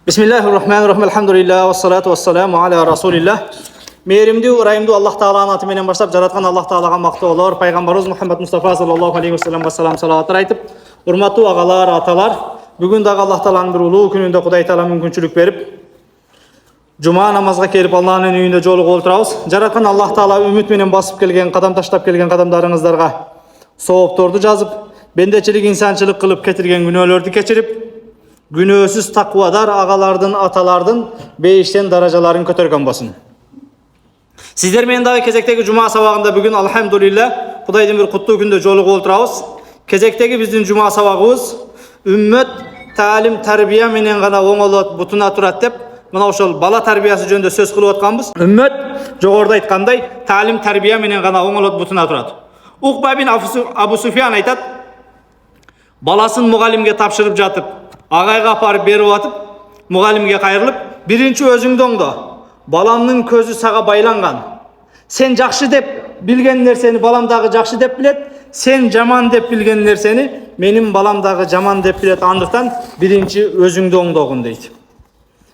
Bismillahirrahmanirrahim. Elhamdülillah ve salatu ve selamu ala Rasulillah. Mehrimdүү, ырайымдуу Аллах Тааланын аты менен баштап жараткан Аллах Таалага мактоолор, пайгамбарыбыз Мухаммад Мустафа саллаллаху алейхи вассаламга салаваттар айтып, урматтуу агалар, аталар, бүгүн дагы Аллах Тааланын бир улуу күнүндө Кудай Таала мүмкүнчүлүк берип, жума намазга келип Аллахнын үйүндө жолугуп отурабыз. Жараткан Аллах Таала үмүт менен басып келген, кадам таштап келген кадамдарыңыздарга соопторду жазып, бендечилик, инсанчылык кылып кетирген күнөөлөрдү кечирип, günөөсүз таквадар агалардын, аталардын бейиштен даражаларын көтөргөн болсун. Сиздер менен дагы кезектеги жума сабагында бүгүн алхамдулилlah Кудайдын бир куттуу күндө жолугуп отурабыз. Кезектеги биздин жума сабагыбыз үммөт таалим тарбия менен гана оңолот, бутуна турат деп, мына ошол бала тарбиясы жөнүндө сөз кылып атканбыз. Үммөт жогоруда айткандай таалим тарбия менен гана оңолот, бутуна турат. Укба бин Абу Суфиян айтат, баласын мугалимге тапшырып жатып, агайга апарып берип атып, мугалимге кайрылып, биринчи өзүңдү оңдо. Баламдын көзү сага байланган. Сен жакшы деп билген нерсени балам дагы жакшы деп билет, сен жаман деп билген нерсени менин балам дагы жаман деп билет. Андыктан биринчи өзүңдү оңдогун дейт.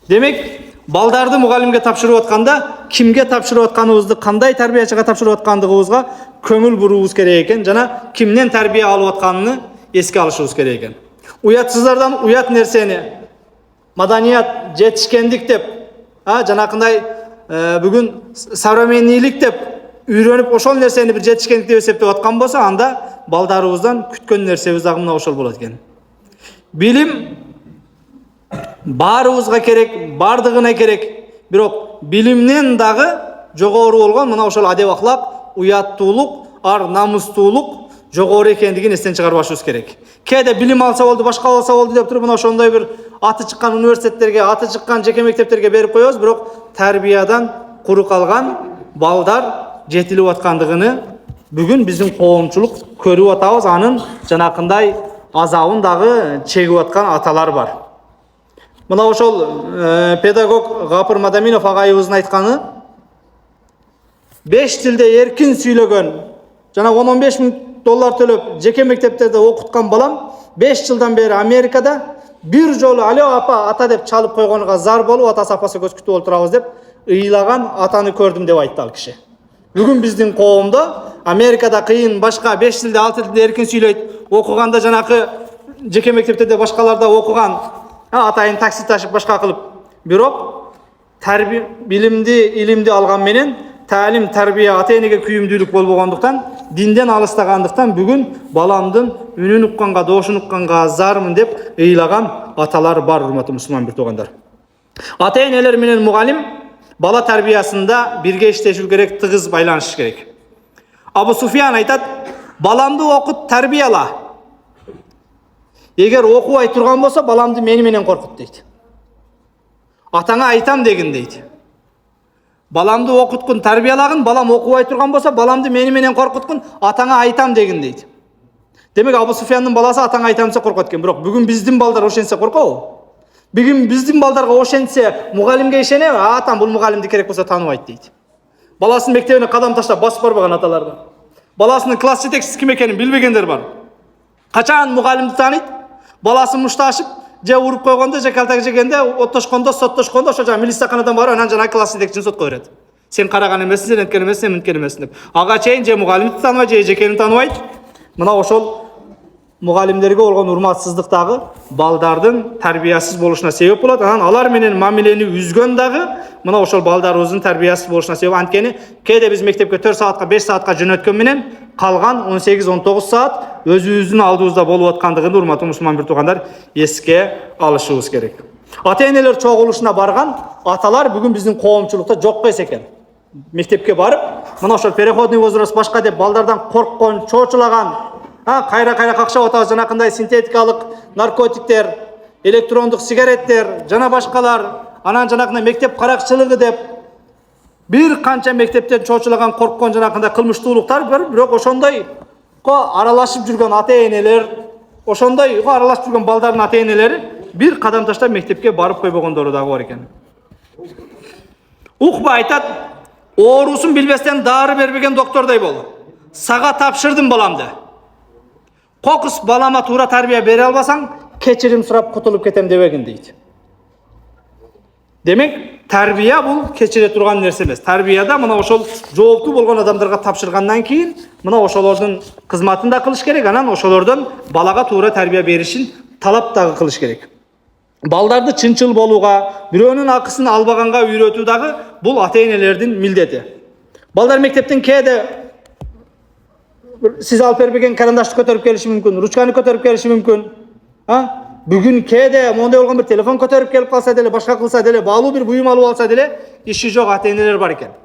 Демек, балдарды мугалимге тапшырып атканда, кимге тапшырып атканыбызды, кандай тарбиячыга тапшырып аткандыгыбызга көңүл буруубуз керек экен, жана кимден тарбия алып атканын эске алышыбыз керек экен. Уятсыздардан уят нерсени, маданият, жетишкендик деп, жанакындай бүгүн современнийлик деп үйрөнүп ошол нерсени бир жетишкендик деп эсептеп аткан болсо, анда балдарыбыздан күткөн нерсебиз дагы мына ошол болот экен. Билим баарыбызга керек, бардыгына керек, бирок билимден дагы жогору болгон мына ошол адеп ахлак, уяттуулук, ар намустуулук жогору экендигин эстен чыгарбашыбыз керек. Кээде билим алса болду, башка алса болду деп туруп мына ошондой бир аты чыккан университеттерге, аты чыккан жеке мектептерге берип коебуз, бирок тарбиядан куру калган балдар жетилип аткандыгыны бүгүн биздин коомчулук көрүп атабыз. Анын жанакындай азабын дагы чегип аткан аталар бар. Мына ошол педагог Гапыр Мадаминов агайыбыздын айтканы, 5 тилде эркин сүйлөгөн, жана $10-15 $10 төлөп жеке мектептерде окуткан балам 5 жылдан бери Америкада бир жолу алё апа, ата деп чалып койгонуга зар болуп, атасы апасы көз күтүп отурабыз деп ыйлаган атаны көрдүм деп айтты ал киши. Бүгүн биздин коомдо Америкада кыйын, башка 5 тилде, 6 тилде эркин сүйлөйт, окуганда жанакы жеке мектептерде башкаларда окуган, атайын такси ташып башка кылып, бирок тарбия, билимди, илимди алган менен таалим, тарбия, ата-энеге күйүмдүүлүк болбогондуктан, динден алыстагандыктан бүгүн баламдын үнүн укканга, доошун укканга зармын деп ыйлаган аталар бар, урматтуу мусулман бир туугандар. Ата-энелер менен мугалим бала тарбиясында бирге иштешүү керек, тыгыз байланыш керек. Абу Суфиян айтат, баламды окут, тарбияла. Эгер окубай турган болсо, баламды мени менен коркут дейт. Атаңа айтам дегин дейт. Баламды окуткун, тарбиялагын, балам окубай турган болсо, баламды мени менен коркуткун, атаңа айтам дегин дейт. Демек Абу Суфияндын баласы атаңа айтам десе коркот экен, бирок бүгүн биздин балдар ошентсе коркобу? Бүгүн биздин балдарга ошентсе мугалимге ишенеби? Атам бул мугалимди керек болсо тааныбайт дейт. Баласынын мектебине кадам таштап басып барбаган аталарга, баласынын класс жетекчиси ким экенин билбегендер бар. Качан мугалимди тааныйт? Баласы мушташып, же уруп койгондо, же калтак жегенде, оттошкондо, соттошкондо ошо жана милицияканадан барып, анан жана класс жетекчисин сотко берет. Сен караган эмессиң, сен энткен эмессиң, сен мынткен эмессиң деп. Ага чейин же мугалимди тааныбайт, же эжекени тааныбайт. Мына ошол мугалимдерге болгон урматсыздык дагы балдардын тарбиясыз болушуна себеп болот. Анан алар менен мамилени үзгөн дагы мына ошол балдарыбыздын тарбиясыз болушуна себеп. Анткени кээде биз мектепке 4 саатка, 5 саатка жөнөткөн менен калган 18-19 саат өзүбүздүн алдыбызда болуп аткандыгын урматтуу мусулман бир туугандар эске алышыбыз керек. Ата-энелер чогулушуна барган аталар бүгүн биздин коомчулукта жок экен. Мектепке барып, мына ошол переходный возраст башка деп балдардан корккон, чочулаган, кайра-кайра какшап атабыз, жанакындай синтетикалык наркотиктер, электрондук сигареттер, жана башкалар, анан жанакындай мектеп каракчылыгы деп бир канча мектептен чочулаган, корккон жанакындай кылмыштуулуктар бар, бирок ошондойго аралашып жүргөн ата-энелер, ошондойго аралашып жүргөн балдардын ата-энелери бир кадам таштап мектепке барып койбогондору дагы бар экен. Укба айтат, оорусун билбестен дары бербеген доктордой бол. Сага тапшырдым баламды. Кокус балама туура тарбия бере албасаң, кечирим сурап кутулуп кетем дебегин дейт. Демек, тәрбия бұл кечире турган нерсе эмес. Тәрбияда мына ошол жооптуу болгон адамдарга тапшыргандан кийин мына ошолордун кызматын да кылыш керек, анан ошолордон балага туура тәрбия беришин талап дагы кылыш керек. Балдарды чынчыл болууга, бирөөнүн акысын албаганга үйрөтүү дагы бул ата-энелердин милдети. Балдар мектептен кээде сиз алып бербеген карандашты көтөрүп келиши мүмкүн, ручканы көтөрүп келиши мүмкүн. Бүгүн кээде мондай болгон бир телефон көтөрүп келип калса деле, башка кылса деле, баалуу бир буюм алып алса деле, иши жок ата-энелер бар экен.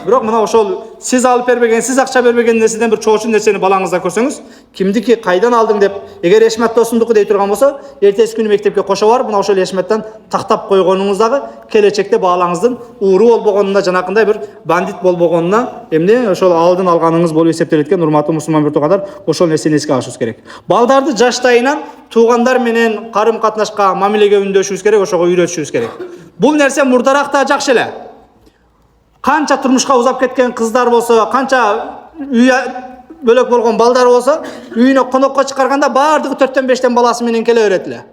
Бирок мына ошол сиз алып бербеген, сиз акча бербеген нерседен бир чоочун нерсени балаңызга көрсөңүз, кимдики кайдан алдың деп, эгер Эшмат досумдуку дей турган болсо, эртеси күнү мектепке кошо барып, мына ошол Эшматтан тактап койгонуңуз дагы келечекте балаңыздын ууру болбогонуна, жанакындай бир бандит болбогонуна эмне ошол алдын алганыңыз болуп эсептелет экен. Урматтуу мусулман биртуугандар, ошол нерсени эске алышыбыз керек. Балдарды жаштайынан туугандар менен карым катнашка, мамилеге үндөшүбүз керек, ошого үйрөтүшүбүз керек. Бул нерсе мурдарак да жакшы эле. Канча турмушка узап кеткен кыздар болсо, канча үй бөлөк болгон балдар болсо, үйүнө конокко чакырганда баардыгы 4-5тен баласы менен келе берет эле.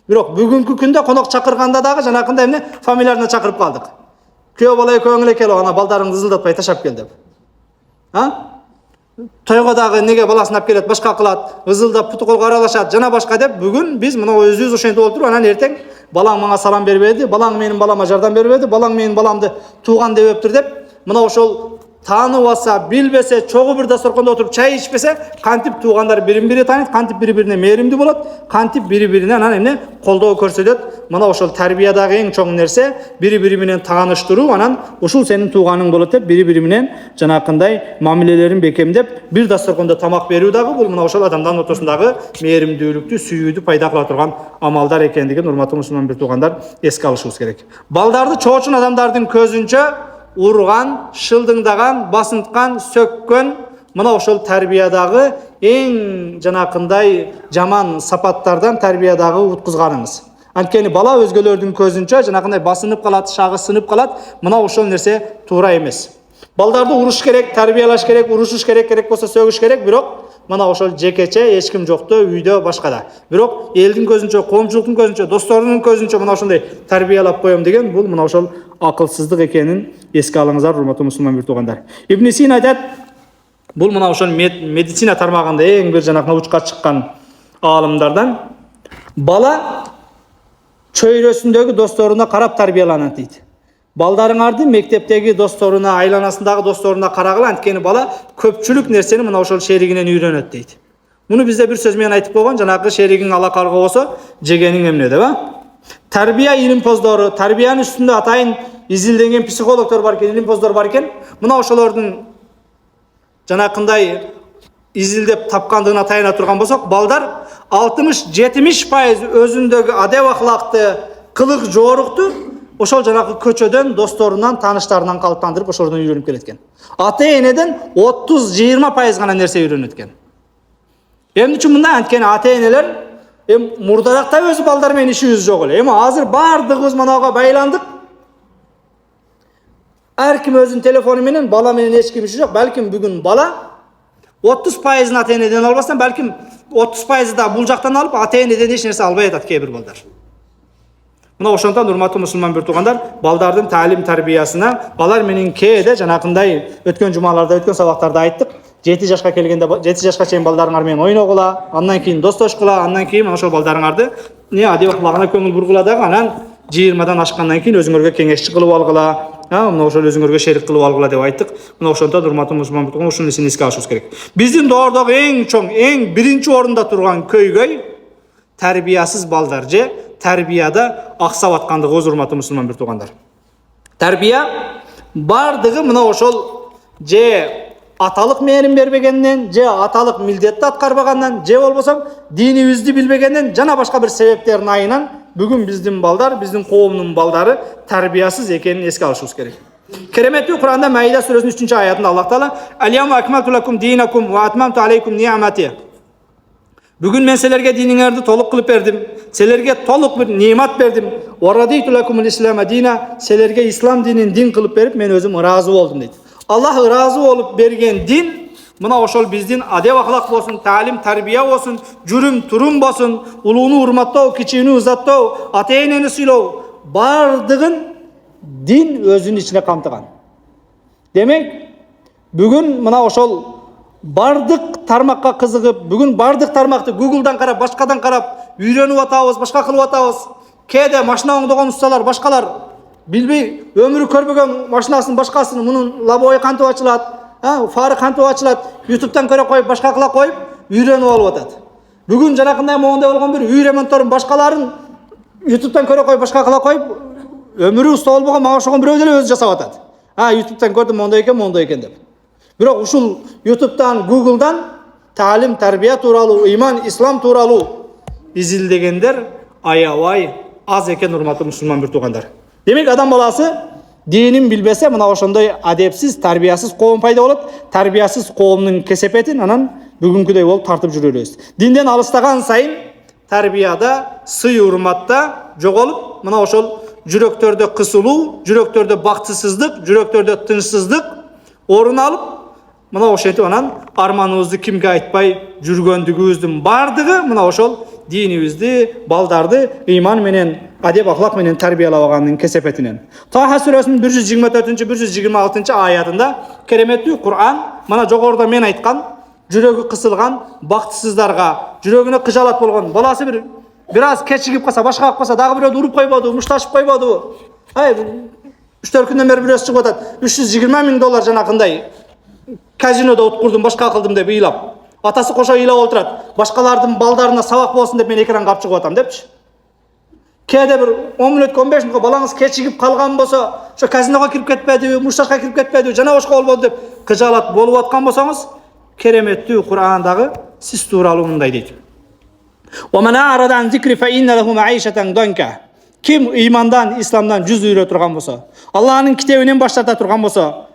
Бирок бүгүнкү күндө конок чакырганда дагы жанакындай эмне фамилияны чакырып калдык. Күйөө бала экөөң эле келип, ана балдарыңды ызылдатпай ташап кел деп. Тойго дагы неге баласын алып келет, башка кылат, ызылдап путу колго аралашат, жана башка деп, бүгүн биз мына өзүбүз ошентип болуп туруп, анан эртең балаң мага салам бербеди, балаң менин балама жардам бербеди, балаң менин баламды тууган дебептир деп, мына ошол тааныбаса, билбесе, чогуу бир дасторкондо отуруп чай ичпесе, кантип туугандар бирин-бири тааныйт, кантип бири-бирине мээримдүү болот, кантип бири-бирине анан эмне колдоо көрсөтөт. Мына ошол тарбиядагы эң чоң нерсе бири-бири менен тааныштыруу, анан ушул сенин тууганың болот деп бири-бири менен жанакындай мамилелерин бекемдеп, бир дасторкондо тамак берүү дагы бул мына ошол адамдардын ортосундагы мээримдүүлүктү, сүйүүдү пайда кыла турган амалдар экендигин урматтуу мусулман биртуугандар эске алышыбыз керек. Балдарды чоочун адамдардын көзүнчө урган, шылдыңдаган, басынткан, сөккөн мына ошол тарбиядагы эң жанакындай жаман сапаттардан тарбиядагы уткузганыңыз. Анткени бала өзгөлөрдүн көзүнчө жанакындай басынып калат, шагы сынып калат. Мына ошол нерсе туура эмес. Балдарды уруш керек, тарбиялаш керек, урушуш керек, керек болсо сөгүш керек, бирок мына ошол жекече эч ким жокто, үйдө, башкада. Бирок элдин көзүнчө, коомчулуктун көзүнчө, досторунун көзүнчө мына ошондой тарбиялап коем деген бул мына ошол акылсыздык экенин эске алыңыздар, урматтуу мусулман биртуугандар. Ибн Сина айтат, бул мына ошол медицина тармагында эң бир жанак научка чыккан аалымдардан, бала чөйрөсүндөгү досторуна карап тарбияланат дейт. Балдарыңарды мектептеги досторуна, айланасындагы досторуна карагыла, анткени бала көпчүлүк нерсени мына ошол шеригинен үйрөнөт дейт. Муну бизде бир сөз менен айтып койгон, жанагы шеригиң ала карга болсо, жегениң эмне деп, Тарбия илимпоздору, тарбиянын үстүндө атайын изилденген психологдор бар экен, илимпоздор бар экен. Мына ошолордун жанакындай изилдеп тапкандыгына таяна турган болсок, балдар 60-70% өзүндөгү адеп ахлакты, кылык жоорукту ошол жанагы көчөдөн, досторунан, тааныштарынан калыптандырып, ошолордон үйрөнүп келет экен. Ата-энеден 30-20% гана нерсе үйрөнөт экен. Эмне үчүн мындай? Анткени ата-энелер мурдаракта өзү балдар менен ишибиз жок эле. Эми азыр баардыгыбыз манага байландык. Ар ким өзүнүн телефону менен, бала менен эч ким иши жок. Балким бүгүн бала 30%-ын ата-энеден албастан, балким 30% да бул жактан алып, ата-энеден эч нерсе албай атат кээ бир балдар. Мына ошондон урматтуу мусулман биртуугандар, балдардын таалим тарбиясына балар менен кээде жанакындай өткөн жумаларда, өткөн сабактарда айттык. 7 жашка келгенде 7 жашка чейин балдарыңар менен ойногула, андан кийин достошкула, андан кийин ошол балдарыңарды адеп аклагына көңүл бургула дагы, анан 20-дан ашкандан кийин өзүңөргө кеңешчи кылып алгыла, мына ошол өзүңөргө шерик кылып алгыла деп айттык. Мына ошондон урматтуу мусулман биртуугандар, ушул нерсени эске алышыбыз керек. Биздин доордогу эң чоң, эң биринчи орунда турган көйгөй тарбиясыз балдар же тарбияда аксап аткандыгыбыз, урматтуу мусулман биртуугандар. Тарбия бардыгы мына ошол же аталык мээрим бербегенден, же аталык милдетти аткарбагандан, же болбосо динибизди билбегенден, жана башка бир себептердин айынан бүгүн биздин балдар, биздин коомдун балдары тарбиясыз экенин эске алышыбыз керек. Кереметтүү Куранда Маида сүрөсүнүн 3-аятында Аллах Таала «Аль-яума акмалту лакум динакум ва атмамту алейкум ни'мати». Бүгүн мен силерге диниңерди толук кылып бердим, силерге толук бир немат бердим. Ва радиту лакумул ислама дина, силерге ислам динин дин кылып берип, мен өзүм ыраазы болдум дейт. Аллах ыраазы болуп берген дин мына ошол биздин адеп ахлак болсун, таалим тарбия болсун, жүрүм турум болсун, улууну урматтоо, кичүүнү ызаттоо, ата-энени сыйлоо, бардығын дин өзінің ішіне қамтыған. Демек, бүгін мына ошол бардық тармаққа қызығып, бүгін бардық тармақты Google'дан қарап, башқадан қарап, үйреніп атабыз, башқа қылып атабыз. Кейде машина оңдаған ұсталар, башқалар билбей, өмірі көрбеген машинасын башқасын, мұның лобовой қантып açылады, фары қантып açылады, YouTube'дан көре қойып, башқа қыла қойып, үйреніп алып атады. Бүгін жанақындай моңдай болған бір үй ремонтторын башқаларын YouTube'дан көре қойып, башқа қыла қойып, өмірі ұста болған маған шоған біреу деле өзі жасап атады. YouTube'дан көрдім моңдай екен деп. Бирок ушул YouTube'дан, Google'дан ta'lim, tarbiya туралы, иман, ислам туралы изилдегендер аябай аз екен, урматтуу мусулман бир туугандар. Демек, адам баласы динин билбесе, мына ошондой адепсиз, тарбиясыз коом пайда болот. Тарбиясыз коомдун кесепетин анан бүгүнкүдөй болуп тартып жүрөбүз. Динден алыстаган сайын тарбияда, сый урматта жоголуп, мына ошол жүрөктөрдө кысылуу, жүрөктөрдө бактысыздык, жүрөктөрдө тынчсыздык орун алып, мына ошентип анан арманыбызды кимге айтпай жүргөндүгүбүздүн бардыгы мына ошол динибизди, балдарды ыйман менен, адеп ахлак менен тарбиялабаганын кесепетинен. Таха сүрөсүнүн 124-126 аятында кереметтүү Кур'ан мына жогоруда мен айткан жүрөгү кысылган бактысыздарга, жүрөгүнө кыжалат болгон баласы бир аз кечигип калса, башка кылып калса, дагы бирөө уруп койбоду, мушташып койбоду. 3-4 күндөн бери бирөөсү чыгып атат. $320,000 жанакындай казинода уткурдум, башка кылдым деп ыйлап. Атасы кошо ыйлап отурат. Башкалардын балдарына сабак болсун деп мен экранга алып чыгып атам депчи. Кээде бир 10 мүнөткө 15 мүнөткө балаңыз кечигип калган болсо, ошо казиного кирип кетпеди, мушташка кирип кетпеди, жана башка болбоду деп кыжалат болуп аткан болсоңуз, кереметтүү Кур'андагы сиз тууралуу мындай дейт. وَمَنْ أَعْرَضَ عَنْ ذِكْرِي فَإِنَّ لَهُ مَعِيشَةً ضَنكًا. Kim imandan, İslamdan жүз үйрө турган болсо, Аллахтын китебинен баш тарта турган болсо,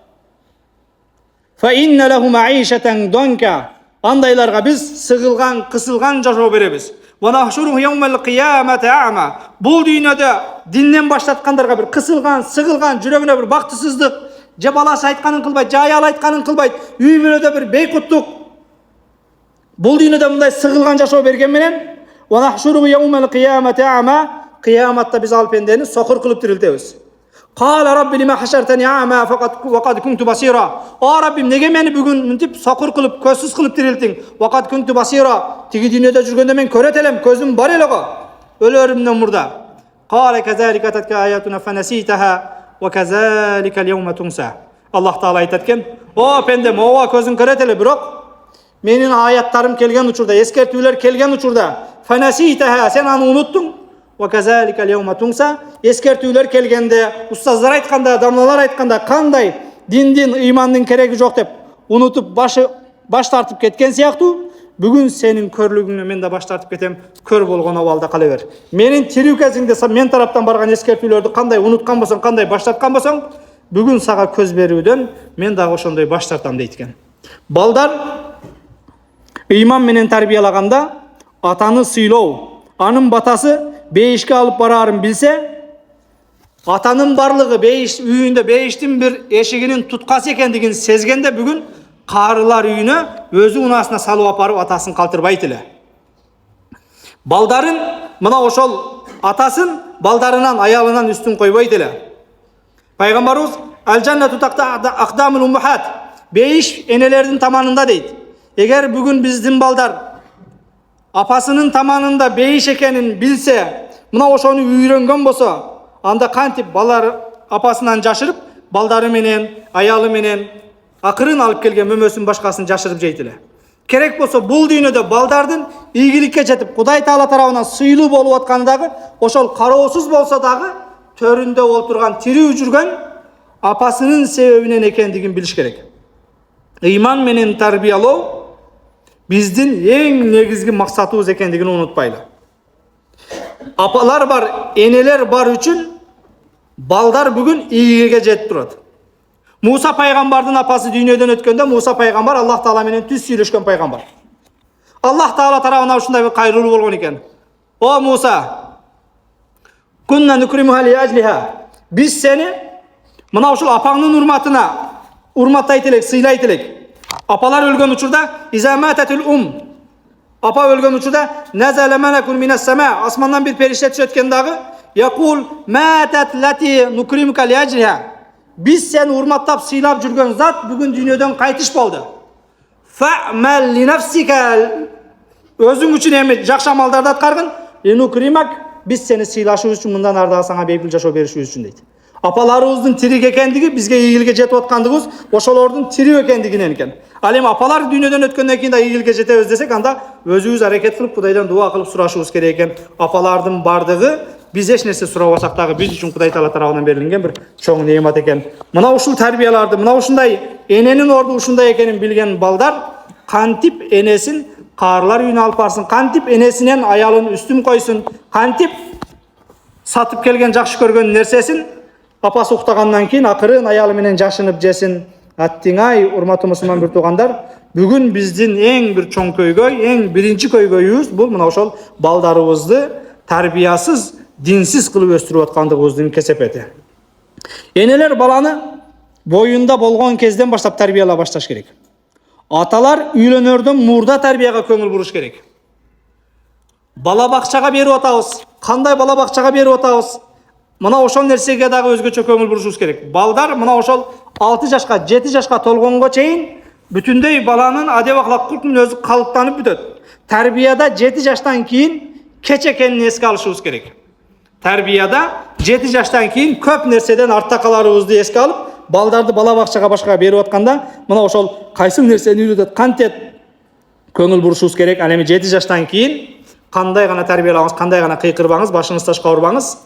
فَإِنَّ لَهُ مَعِيشَةً ضَنكًا. Андайларга биз сыгылган, кысылган жашоо беребиз. وَنَحْشُرُهُ يَوْمَ الْقِيَامَةِ أَعْمَى. Бул дүйнөдө динден баштаткандарга бир кысылган, сыгылган, жүрөгүнө бир бактысыздык, же баласы айтканын кылбайт, же аял айтканын кылбайт, үй бүлөдө бир бейкуттук. Бул дүйнөдө мындай сыгылган жашоо берген менен وَنَحْشُرُهُ يَوْمَ الْقِيَامَةِ أَعْمَى. Кыяматта биз ал пендени сокур кылып тирилтебиз. قال رب لما حشرتني أعمى وقد كنت بصيرا. О Раббим, неге мени бүгүн мынтип сокур кылып, көзсүз кылып тирилтиң? وقد كنت بصيرا. Тиги дүйнөдө жүргөндө мен көрөт элем, көзүм бар эле го. Өлөрүмдөн мурда. قال كذلك أتتك آياتنا فنسيتها وكذلك اليوم تنسى. Аллах Таала айтат экен: "О пендем, ооба көзүң көрөт эле, бирок менин аяттарым келген учурда, эскертүүлөр келген учурда, фанаситаха, сен аны унуттуң. وَكَذَلِكَ الْيَوْمَ تُنْسَى. Ескертүүлөр келгенде, устаздар айтканда, дамналар айтканда, кандай диндин, ыймандын кереги жок деп унутуп баш тартып кеткен сыяктуу, бүгүн сенин көрлүгүңө мен да баш тартып кетем, көр болгон абалда кала бер. Менин тирүү кезиңде мен тараптан барган эскертүүлөрдү кандай унуткан болсоң, кандай баш тарткан болсоң, бүгүн сага көз берүүдөн мен дагы ошондой баш тартам дейт экен. Балдар ыйман менен тарбиялаганда атаны сыйлоо, анын батасы бейишке алып барарын билсе, атанын барлыгы бейиш үйүндө бейиштин бир эшигинин туткасы экендигин сезгенде бүгүн карылар үйүнө өзү унаасына салып апарып атасын калтырбайт эле. Балдарын мына ошол атасын балдарынан, аялынан үстүн койбойт эле. Пайгамбарыбыз ал-жаннату тахта aqdamul ummahat. Бейиш энелердин таманында дейт. Эгер бүгүн биздин балдар апасынын таманында бейиш экенин билсе, мына ошону үйрөнгөн болсо, анда кантип балдар апасынан жашырып, балдары менен, аялы менен акырын алып келген мөмөсүн башкасын жашырып жейт эле. Керек болсо бул дүйнөдө балдардын ийгиликке жетип, Кудай Таала тарабынан сыйлуу болуп атканы дагы, ошол кароосуз болсо дагы төрүндө отурган, тирүү жүргөн апасынын себебинен экендигин билиш керек. Ыйман менен тарбиялоо биздин эң негизги максатыбыз экендигин унутпайлы. Апалар бар, энелер бар үчүн балдар бүгүн ийгеге жетип турат. Муса пайгамбардын апасы дүйнөдөн өткөндө, Муса пайгамбар Аллах Таала менен түз сүйлөшкөн пайгамбар. Аллах Таала тарабынан ушундай бир кайрылуу болгон экен. О Муса, кунна нукримуха ли ажлиха. Биз сени мына ушул апаңдын урматына урматтайт элек, сыйлайт элек. Апалар өлгөн учурда изамататул апа өлгөн учурда назала малакун минас сама, асмандан бир периште түшөткөн дагы Yakul matat lati nukrimuka li ajriha. Biz seni urmattap sıylap жүрген zat bugün dünyadan qaytış boldu. Fa'mal li nafsika. Özün üçün emin жақсы амалдарды атқарғын. Nukrimak, biz seni sıylaşı üçün bundan ardağı sana beygül жашоо бериши üçün deydi. Apalarımыздың тирик ekendigi bizge ийгилге жетип аткандыгыбыз ошолордун тирүү экендигинен экен. Ал эми апалар дүйнөдөн өткөндөн кийин да ийгилге жетебиз десек, анда өзүбүз аракет кылып Кудайдан дуа кылып сурашыбыз керек экен. Апалардын бардыгы biz эч нерсе сурабасак дагы биз үчүн Кудай Таала тарабынан берилген бир чоң неемат экен. Мына ушул тарбияларды, мына ушундай эненин орду ушундай экенин билген балдар кантип энесин каарлар үйүнө алып барсын, кантип энесинен аялын үстүн койсун, кантип сатып келген жакшы көргөн нерсесин апасы уктагандан кийин акырын аялы менен жашынып жесин. Аттиңай, урматтуу мусулман бир туугандар, бүгүн биздин эң бир чоң көйгөй, эң биринчи көйгөйүбүз бул мына ошол балдарыбызды тарбиясыз, динсиз кылып өстүрүп аткандыгыбыздын кесепети. Энелер баланы боюнда болгон кезден баштап тарбиялай башташ керек. Аталар үйлөнөрдөн мурда тарбияга көңүл буруш керек. Бала бакчага берип атабыз. Кандай бала бакчага берип атабыз? Мына ошол нерсеге дагы өзгөчө көңүл бурушубуз керек. Балдар мына ошол 6 жашка, 7 жашка толгонго чейин бүтүндөй баланын адеп акылак кулкунун өзү калыптанып бүтөт. Тарбияда 7 жаштан кийин кеч экенин эске алышыбыз керек. Тарбияда 7 жаштан кийин көп нерседен артта каларыбызды эске алып, балдарды бала бакчага башка берип атканда, мына ошол кайсы нерсени үйрөтөт, кантет көңүл бурушубуз керек. Ал эми 7 жаштан кийин кандай гана тарбиялаңыз, кандай гана кыйкырбаңыз, башыңызды ташка урбаңыз,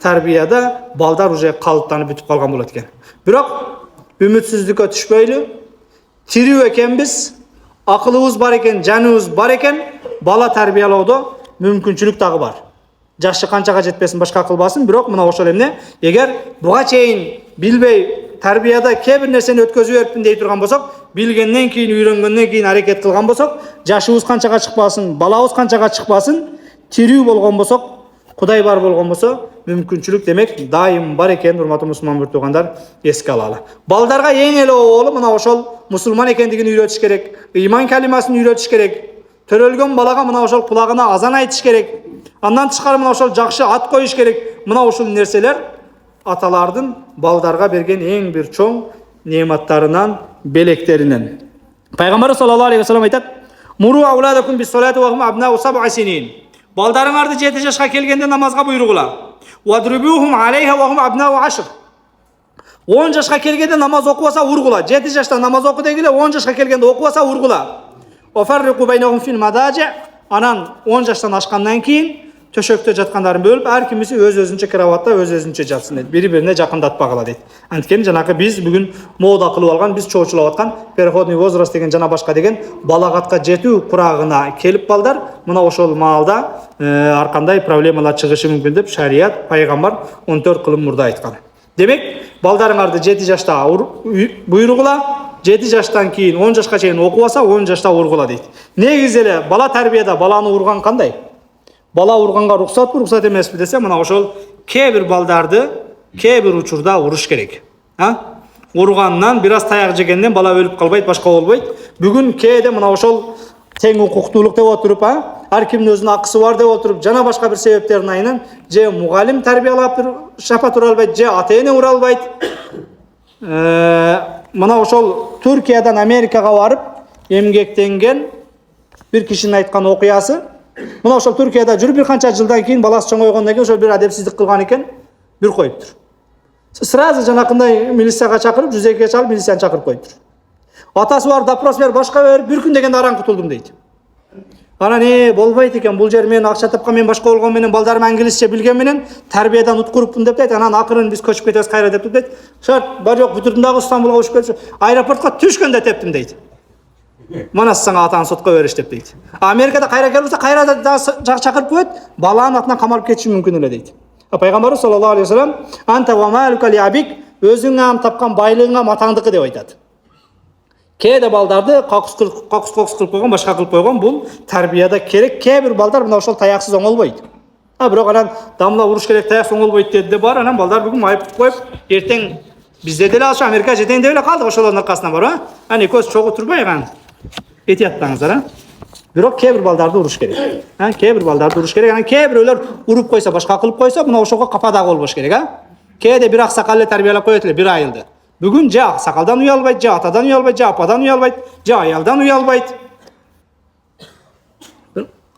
тарбияда балдар уже калыптанып бүтүп калган болот экен. Бирок үмүтсүздүккө түшпөйлү, тирүү экенбиз, акылыбыз бар экен, жаныбыз бар экен, бала тарбиялоодо мүмкүнчүлүк дагы бар. Жашы канчага жетпесин, башка кылбасын, бирок мына ошол эмне, эгер буга чейин билбей тарбияда кээ бир нерсени өткөзүп бериппин дей турган болсок, билгенден кийин, үйрөнгөндөн кийин аракет кылган болсок, жашыбыз канчага чыкпасын, балабыз канчага чыкпасын, тирүү болгон болсок, Кудай бар болгон болсо, мүмкүнчүлүк демек дайым бар экен, урматтуу мусулман бир туугандар, эске алалы. Балдарга эң эле оболу мына ошол мусулман экендигин үйрөтүш керек, ыйман калимасын үйрөтүш керек. Төрөлгөн балага мына ошол кулагына азан айтыш керек. Андан тышкары мына ошол жакшы ат коюш керек. Мына ушул нерселер аталардын балдарга берген эң бир чоң неематтарынан, белектеринен. Пайгамбар саллаллаху алейхи ва саллям айтат: "Муру ауладакум бис-салати ва хум абнау 7 синин." Балдарыңарды 7 жашка келгенде намазга буйругула. "Вадрубухум алейха ва хум абнау 10." 10 жашка келгенде намаз окубаса ургула. 7 жашта намаз оку дегиле, 10 жашка келгенде окубаса ургула. "Офаррику байнахум фил мададжи." Анан 10 жаштан ашкандан кийин төшөктө жаткандарын бөлүп, ар кимиси өз-өзүнчө кроватта өз-өзүнчө жатсын дейт. Бири-бирине жакындатпагыла дейт. Анткени жанагы биз бүгүн мода кылып алган, биз чоочулап аткан переходный возраст деген жана башка деген балагатка жетүү курагына келип балдар, мына ошол маалда ар кандай проблемалар чыгышы мүмкүн деп шарият, пайгамбар 14 кылым мурда айткан. Демек, балдарыңарды 7 жашта буйругула, 7 жаштан кийин 10 жашка чейин окубаса, 10 жашта ургула дейт. Негизи эле бала тарбияда баланы урган кандай? Бала урганга руксатпы, руксат эмеспи десе, мына ошол кээ бир балдарды кээ бир учурда уруш керек. Ургандан бир аз таяк жегенден бала өлүп калбайт, башка болбойт. Бүгүн кээде мына ошол тең укуктуулук деп отуруп, ар кимдин өзүнүн акысы бар деп отуруп, жана башка бир себептердин айынан же мугалим тарбиялап шапа тура албайт, же ата-эне ура албайт. Мына ошол Түркиядан Америкага барып эмгектенген бир кишинин айткан окуясы. Мына ошол Түркияда жүрүп бир канча жылдан кийин баласы чоңойгондон кийин ошол бир адепсиздик кылган экен, бир коюптур. Сразу жанакындай милицияга чакырып, 102-ге чалып, милицияны чакырып коюптур. Атасы бар, допрос берип, башка берип, бир күн дегенде аран кутулдум дейт. Анан болбойт экен, бул жер мен акча тапкан, мен башка болгон менен, балдарым англисче билген менен тарбиядан уткуруппун деп дейт. Анан акырын биз көчүп кетебиз кайра деп дейт. Шарт, бар жок, бүтүрдүм дагы Стамбулга учуп келчү. Аэропортко түшкөндө тептим дейт. Мына сага атаны сотко бериш деп дейт. Америкада кайра келсе, кайра чакырып коет, баланын атынан камалып кетиши мүмкүн эле дейт. Пайгамбар саллаллаху алейхи ва саллям анта ва малука ли абик, өзүңө тапкан байлыгыңа матаңдыкы деп айтат. Кээде балдарды кокус кылып койгон, башка кылып койгон, бул тарбияда керек. Кээ бир балдар мына ошол таяксыз оңолбойт. Бирок анан дамла уруш керек, таяксыз оңолбойт деди бар, анан балдар бүгүн майып коюп, эртең бизде деле алшы Америка жетейин деп эле калдык, ошолордун аркасынан бар, аны көз чогуу турбай кан. Этияттаңыздар, Бирок кээ бир балдарды уруш керек. Кээ бир балдарды уруш керек. Кээ бирөөлөр уруп койсо, башка кылып койсо, мына ошого кападагы болбош керек, Кээде бир аксакал эле тарбиялап коет эле бир айылды. Бүгүн же аксакалдан уялбайт, же атадан уялбайт, же ападан уялбайт, же аялдан уялбайт.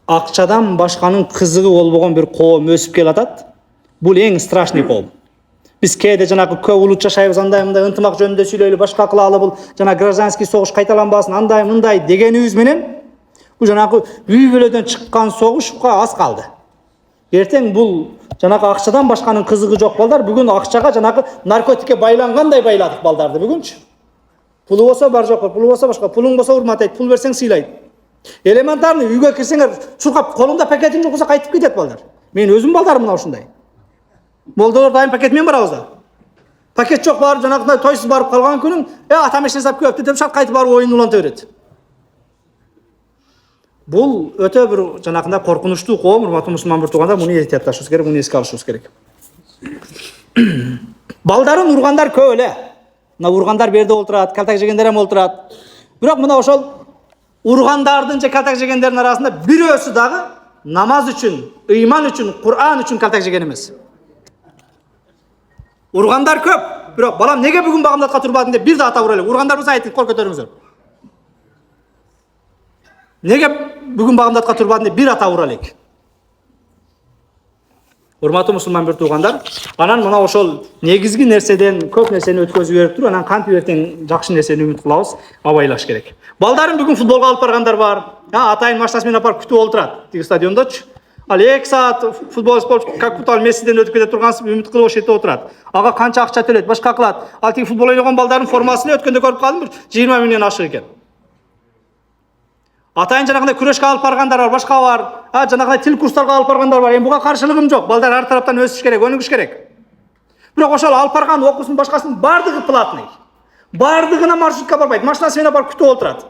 Акчадан башканын кызыгы болбогон бир коом өсүп келатат. Бул эң страшный коом. Биз кээде жанагы көп улут жашайбыз, андай мындай ынтымак жөнүндө сүйлөйлү, башка кылалы, бул жана гражданский согуш кайталанбасын, андай мындай дегенибиз менен бул жанагы үй бүлөдөн чыккан согушка аз калды. Эртең бул жанагы акчадан башканын кызыгы жок балдар бүгүн акчага жанагы наркотикке байлангандай байладык балдарды бүгүнчү. Пулу болсо бар жок, пулу болсо башка, пулуң болсо урматтайт, пул берсең сыйлайт. Элементарный үйгө кирсеңер чуркап колуңда пакетиң жок болсо кайтып кетет балдар. Мен өзүм балдарым мына ушундай. Молдолор дайым пакет менен барабыз да. Пакет жок барып жанагындай тойсуз барып калган күнүң, атам эч нерсе алып келиптир деп шарт кайтып барып оюн уланта берет. Бул өтө бир жанагындай коркунучтуу коом, урматтуу мусулман бир туугандар, муну эстеп ташыбыз керек, муну эске алышыбыз керек. Балдарын ургандар көп эле. Мына ургандар берде олтурат, калтак жегендер эм олтурат. Бирок мына ошол ургандардын же калтак жегендердин арасында бирөөсү дагы намаз үчүн, ыйман үчүн, Кур'ан үчүн калтак жеген эмес. Ургандар көп, бирок балам неге бүгүн багымдатка турбадың деп бир да ата урайлы. Ургандар болсо айтып кол көтөрүңүздөр. Неге бүгүн багымдатка турбадың деп бир ата урайлык. Урматтуу мусулман бир туугандар, анан мына ошол негизги нерседен көп нерсени өткөзүп берип туруп, анан кантип эртең жакшы нерсени үмүт кылабыз, абайлаш керек. Балдарын бүгүн футболго алып баргандар бар. Атайын машинасы менен апарып күтүп олтурат тиги стадиондочу. Ал 2 саат футбол спорт как будто ал месседен өтүп кете тургансып үмүт кылып ошол жерде отурат. Ага канча акча төлөйт, башка кылат. Ал тиги футбол ойногон балдардын формасын өткөндө көрүп калдым, 20 миңден ашык экен. Атайын жанагындай күрөшкө алып баргандар бар, башка бар. Жанагындай тил курстарга алып баргандар бар. Эми буга каршылыгым жок. Балдар ар тараптан өсүш керек, өнүгүш керек. Бирок ошол алып барган окуусунун башкасынын бардыгы платный. Бардыгына маршрутка барбайт, машинасы менен барып күтүп олтурат.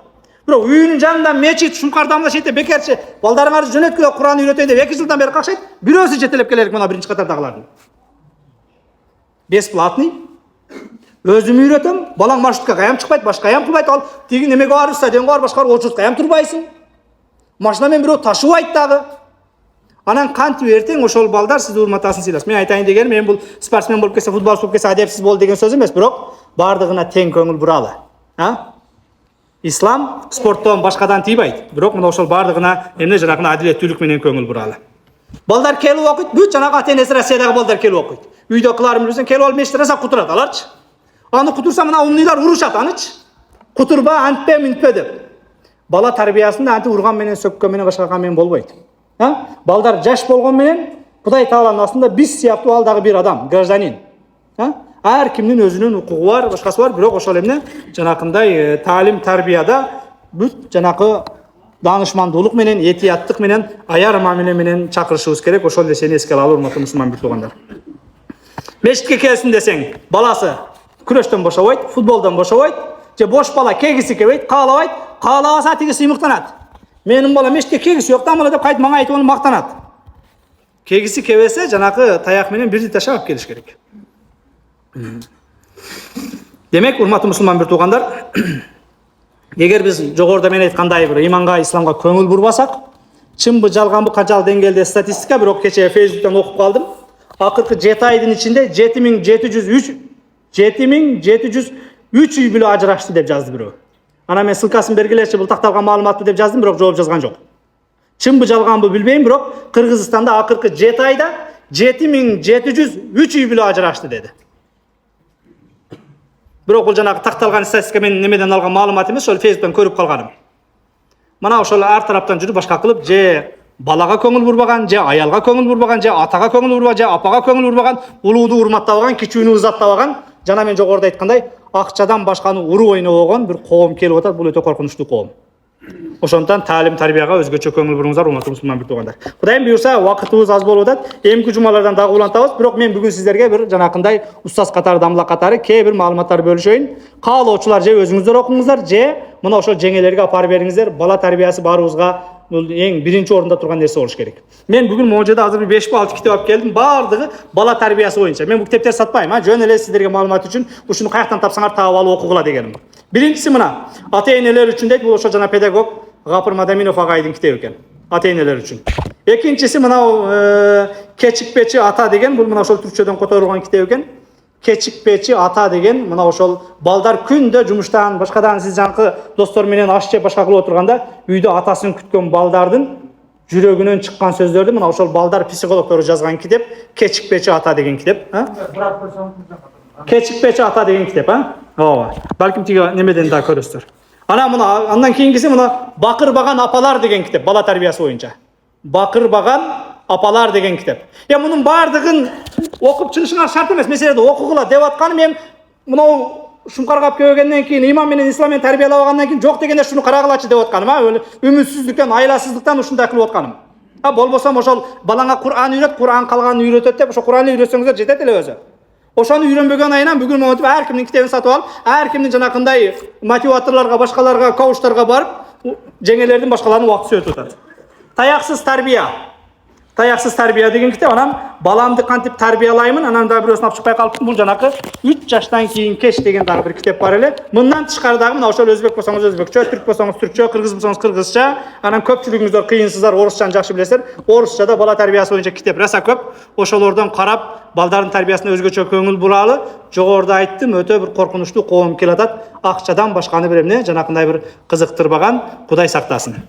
Бирок үйүнүн жанында мечит, Шумкардамда шетте бекерчи, балдарыңарды жөнөткүлө Кур'ан үйрөтөйүн деп 2 жылдан бери какшайт. Бирөөсү жетелеп келерик мына биринчи катардагылардын. Бесплатный. Өзүм үйрөтөм, балаң маршрутка каям чыкпайт, башка каям кылбайт, ал тиги немеге барып, стадионго барып, башка очурт каям турбайсың. Машина менен бирөө ташыбайт дагы. Анан кантип эртең ошол балдар сизди урматасын сыйласын. Мен айтайын дегеним, мен бул спортсмен болуп кетсе, футболчу болуп кетсе, адепсиз бол деген сөз эмес, бирок бардыгына тең көңүл буралы. Ислам спорттон башкадан тийбайт, бирок мына ошол бардыгына эмне жанагына адилеттүүлүк менен көңүл буралы. Балдар келип окуйт, бүт жанагы ата-энеси Россиядагы балдар келип окуйт. Үйдө кыларын билбесең, келип алып мешітте раса кутурат аларчы. Аны кутурса мына умныйлар урушат анычы. Кутурба, антпе, минтпе деп. Бала тарбиясында анты урган менен, сөккөн менен, башкарган менен болбойт. Балдар жаш болгон менен Кудай Тааланын астында биз сыяктуу ал дагы бир адам, гражданин. Ар кимдин өзүнүн укугу бар, башкасы бар, бирок ошол эмне жанакындай таалим, тарбияда бүт жанакы данышмандуулук менен, этияттык менен, аяр мамиле менен чакырышыбыз керек. Ошол нерсени эске алалы, урматтуу мусулман бир туугандар. Мешитке келсин десең, баласы күрөштөн бошобойт, футболдон бошобойт, же бош бала кегиси келбейт, каалабайт, каалабаса тиги сыймыктанат. Менин бала мешитке кегиси жок да мына деп кайтып мага айтып аны мактанат. Кегиси кебесе жанакы таяк менен бирди ташап келиш керек. Демек, урматтуу мусулман бир туугандар, эгер биз жогоруда мен айткандай бир иманга, исламга көңүл бурбасак, чынбы, жалганбы, канчалык деңгээлде статистика, бирок кечээ Facebook'тан окуп калдым. Акыркы 7 айдын ичинде 7703 үй бүлө ажырашты деп жазды бирөө. Ана мен ссылкасын бергилечи, бул такталган маалыматты деп жаздым, бирок жооп жазган жок. Чынбы, жалганбы билбейм, бирок Кыргызстанда акыркы 7 айда 7703 үй бүлө ажырашты деди. Бирок бул жанагы такталган статистика мен немеден алган маалымат эмес, ошол Facebook'тан көрүп калганым. Мана ошол ар тараптан жүрүп башка кылып, же балага көңүл бурбаган, же аялга көңүл бурбаган, же атага көңүл бурбаган, же апага көңүл бурбаган, улууду урматтабаган, кичүүнү ызаттабаган, жана мен жогоруда айткандай, акчадан башканы уруу ойнобогон бир коом келип атат. Бул өтө коркунучтуу коом. Ошондон таалим, тарбияга өзгөчө көңүл буруңуздар, урматтуу мусулман бир туугандар. Кудайым буйрса, убактыбыз аз болуп атат. Эмки жумалардан дагы улантабыз, бирок мен бүгүн сиздерге бир жанакындай устаз катары, дамла катары кээ бир маалыматтар бөлүшөйүн. Каалоочулар же өзүңүздөр окуңуздар, же мына ошол жеңелерге апарып бериңиздер. Бала тарбиясы баарыбызга бул эң биринчи орунда турган нерсе болуш керек. Мен бүгүн могу жерде азыр 5-6 китеп алып келдим, баардыгы бала тарбиясы боюнча. Мен бул китептерди сатпайм, жөн эле сиздерге маалымат үчүн ушуну каяктан тапсаңар таап алып окугула дегеним. Биринчиси мына ата-энелер үчүн дейт, бул ошо жана педагог Ғапыр Мадаминов ағайдың кітебі екен, ата-енелер үшін. Екіншісі мынау Кечикпечи ата деген, бұл мынау ошол түркчөдөн которулган китеп экен. Кечикпечи ата деген, мынау ошол балдар күндө жумуштан, башкадан сиз жанкы достор менен аш жеп башка кылып отурганда, үйдө атасын күткөн балдардын жүрөгүнөн чыккан сөздөрдү мына ошол балдар психологдору жазган китеп Кечикпечи ата деген китеп. Кечикпечи ата деген китеп, ооба. Балким тиги немеден да көрөсүздөр. Андан кийинкиси мына Бакырбаган апалар деген китеп, бала тарбиясы боюнча. Бакырбаган апалар деген китеп. Мунун баардыгын окуп чыгышыңар шарт эмес. Меселеде окугула деп атканым мен мынау Шуңкарга алып келгенден кийин, имам менен ислам менен тарбиялап алгандан кийин жок дегенде шуну карагылачы деп атканым, үмүтсүздүктөн, айласыздыктан ушундай кылып атканым. Болбосо ошол балаңа Кур'ан үйрөт, Кур'ан калганын үйрөтөт деп, ошо Кур'анды үйрөтсөңүздөр жетет эле өзү. Ошону үйрөнбөгөн айынан бүгүн монтип ар кимдин китебин сатып алып, ар кимдин жанакындай мотиваторлорго, башкаларга, коучтарга барып, жеңелердин башкалардын убактысы өтүп атат. Таяксыз тарбия. Таяксыз тарбия деген китеп. Анан баламды кантип тарбиялаймын, анан да бирөөсүн алып чыкпай калыптым. Бул жанакы 3 жаштан кийин кеч деген дагы бир китеп бар эле. Мындан тышкары дагы мына ошол өзбек болсоңуз өзбекчө, түрк болсоңуз түркчө, кыргыз болсоңуз кыргызча, анан көпчүлүгүңүздөр кыйынсыздар, орусчаны жакшы билесиздер. Орусчада бала тарбиясы боюнча китеп раса көп. Ошолордон карап, балдардын тарбиясына өзгөчө көңүл буралы. Жогоруда айттым, өтө бир коркунучтуу коом келатат. Акчадан башканы бир эмне, жанакындай бир кызыктырбаган, Кудай сактасын.